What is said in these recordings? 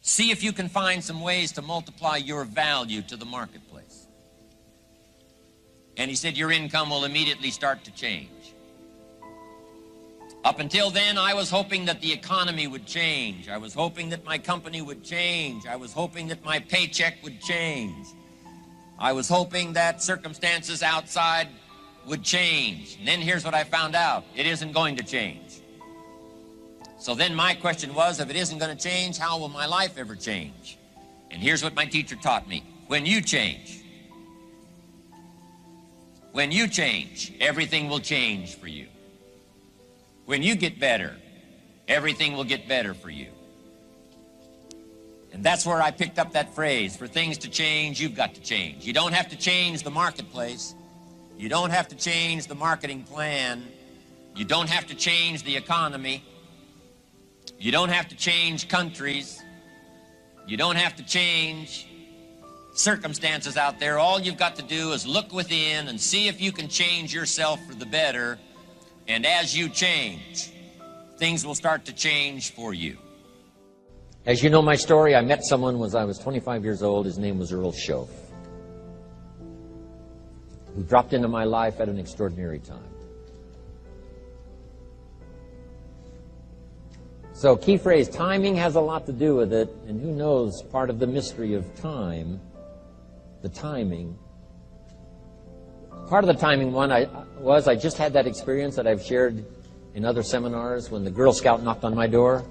See if you can find some ways to multiply your value to the marketplace. And he said, your income will immediately start to change. Up until then, I was hoping that the economy would change. I was hoping that my company would change. I was hoping that my paycheck would change. I was hoping that circumstances outside would change. And then here's what I found out. It isn't going to change. So then my question was, if it isn't going to change, how will my life ever change? And here's what my teacher taught me. When you change, everything will change for you. When you get better, everything will get better for you. And that's where I picked up that phrase, for things to change, you've got to change. You don't have to change the marketplace. You don't have to change the marketing plan. You don't have to change the economy. You don't have to change countries. You don't have to change circumstances out there. All you've got to do is look within and see if you can change yourself for the better. And as you change, things will start to change for you. As you know my story, I met someone when I was 25 years old. His name was Earl Schoaf, who dropped into my life at an extraordinary time. So, key phrase, timing has a lot to do with it, and who knows, part of the mystery of time, the timing. Part of the timing one I just had that experience that I've shared in other seminars when the Girl Scout knocked on my door.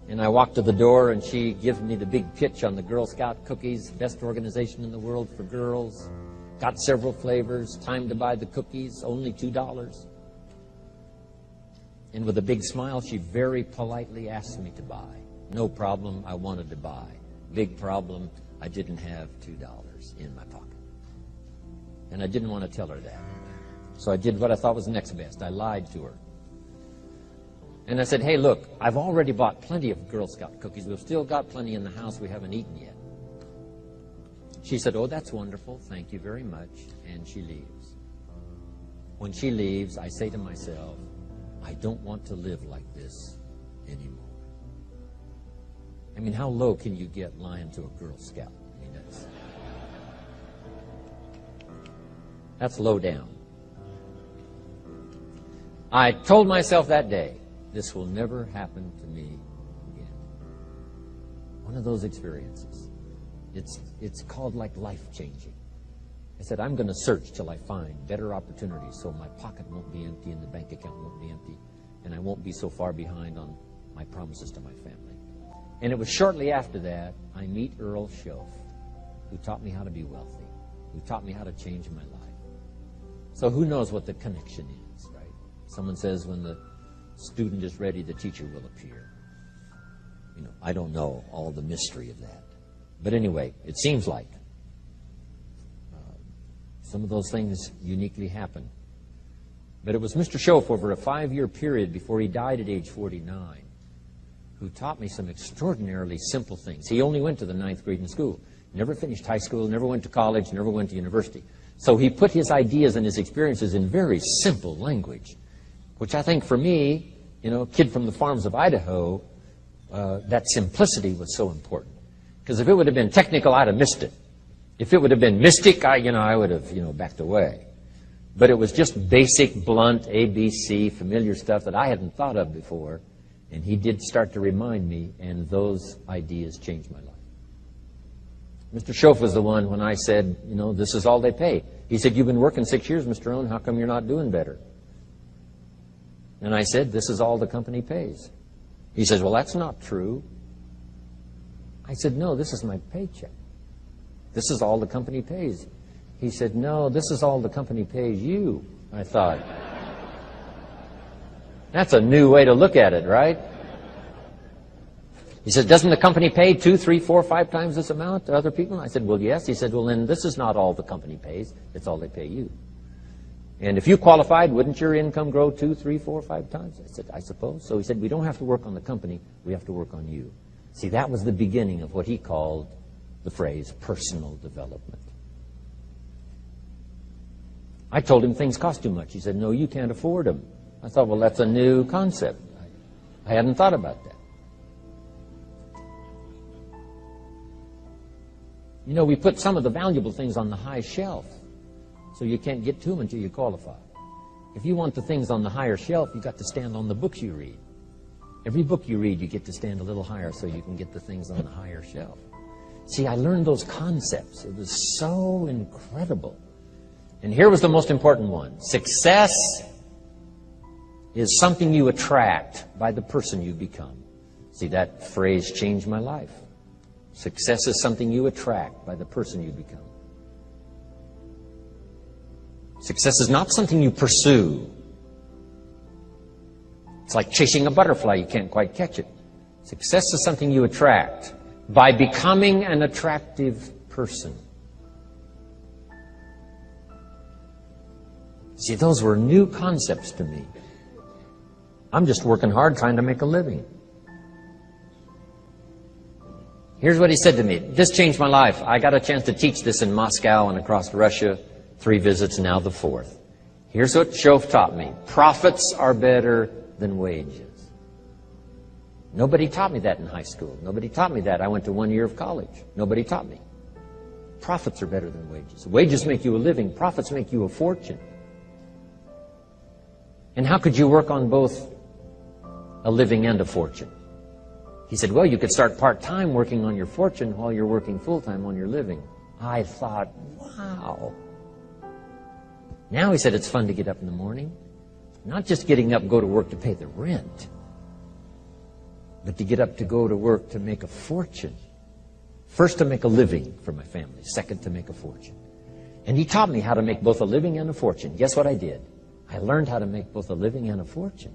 And I walked to the door and she gives me the big pitch on the Girl Scout cookies, best organization in the world for girls. Got several flavors, time to buy the cookies, only $2. And with a big smile, she very politely asked me to buy. No problem, I wanted to buy. Big problem, I didn't have $2 in my pocket. And I didn't want to tell her that. So I did what I thought was next best. I lied to her. And I said, hey, look, I've already bought plenty of Girl Scout cookies. We've still got plenty in the house we haven't eaten yet. She said, oh, that's wonderful. Thank you very much. And she leaves. When she leaves, I say to myself, I don't want to live like this anymore. I mean, how low can you get lying to a Girl Scout? I mean, that's low down. I told myself that day, this will never happen to me again. One of those experiences. It's called like life-changing. I said, I'm going to search till I find better opportunities so my pocket won't be empty and the bank account won't be empty and I won't be so far behind on my promises to my family. And it was shortly after that I meet Earl Schoaf, who taught me how to be wealthy, who taught me how to change my life. So who knows what the connection is, right? Someone says when the student is ready, the teacher will appear. You know, I don't know all the mystery of that. But anyway, it seems like some of those things uniquely happen. But it was Mr. Schoaf over a 5-year period before he died at age 49 who taught me some extraordinarily simple things. He only went to the 9th grade in school. Never finished high school, never went to college, never went to university. So he put his ideas and his experiences in very simple language, which I think for me, you know, a kid from the farms of Idaho, that simplicity was so important. Because if it would have been technical, I'd have missed it. If it would have been mystic, I would have, backed away. But it was just basic, blunt, ABC, familiar stuff that I hadn't thought of before. And he did start to remind me, and those ideas changed my life. Mr. Schoaf was the one when I said, this is all they pay. He said, you've been working 6 years, Mr. Rohn, how come you're not doing better? And I said, this is all the company pays. He says, well, that's not true. I said, no, this is my paycheck. This is all the company pays. He said, no, this is all the company pays you. I thought, that's a new way to look at it, right? He said, doesn't the company pay 2, 3, 4, 5 times this amount to other people? I said, well, yes. He said, well, then this is not all the company pays. It's all they pay you. And if you qualified, wouldn't your income grow 2, 3, 4, 5 times? I said, I suppose. So he said, we don't have to work on the company. We have to work on you. See, that was the beginning of what he called the phrase personal development. I told him things cost too much. He said, no, you can't afford them. I thought, well, that's a new concept. I hadn't thought about that. You know, we put some of the valuable things on the high shelf, so you can't get to them until you qualify. If you want the things on the higher shelf, you've got to stand on the books you read. Every book you read, you get to stand a little higher so you can get the things on the higher shelf. See, I learned those concepts. It was so incredible. And here was the most important one. Success is something you attract by the person you become. See, that phrase changed my life. Success is something you attract by the person you become. Success is not something you pursue. It's like chasing a butterfly. You can't quite catch it. Success is something you attract by becoming an attractive person. See, those were new concepts to me. I'm just working hard trying to make a living. Here's what he said to me. This changed my life. I got a chance to teach this in Moscow and across Russia. 3 visits, now the 4th. Here's what Shof taught me. Profits are better than wages. Nobody taught me that in high school. Nobody taught me that. I went to 1 year of college. Nobody taught me. Profits are better than wages. Wages make you a living. Profits make you a fortune. And how could you work on both a living and a fortune? He said, well, you could start part-time working on your fortune while you're working full-time on your living. I thought, wow. Now, he said, it's fun to get up in the morning. Not just getting up and go to work to pay the rent, but to get up to go to work to make a fortune. First, to make a living for my family. Second, to make a fortune. And he taught me how to make both a living and a fortune. Guess what I did? I learned how to make both a living and a fortune.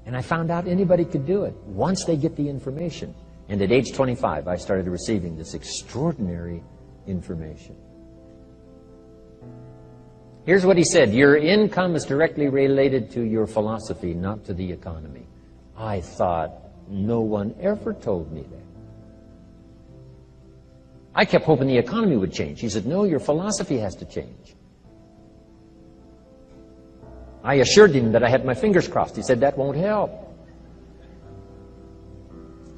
And I found out anybody could do it once they get the information. And at age 25, I started receiving this extraordinary information. Here's what he said. Your income is directly related to your philosophy, not to the economy. I thought, no one ever told me that. I kept hoping the economy would change. He said, no, your philosophy has to change. I assured him that I had my fingers crossed. He said, that won't help.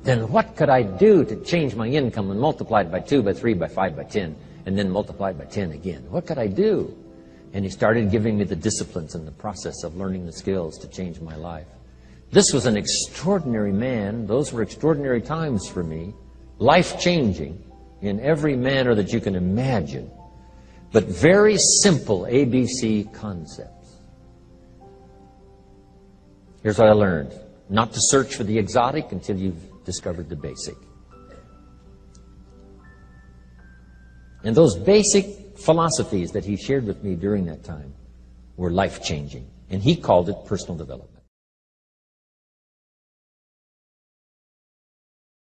Then what could I do to change my income and multiply it by 2, by 3, by 5, by 10, and then multiply it by 10 again? What could I do? And he started giving me the disciplines and the process of learning the skills to change my life. This was an extraordinary man. Those were extraordinary times for me. Life-changing in every manner that you can imagine. But very simple ABC concepts. Here's what I learned. Not to search for the exotic until you've discovered the basic. And those basic philosophies that he shared with me during that time were life-changing. And he called it personal development.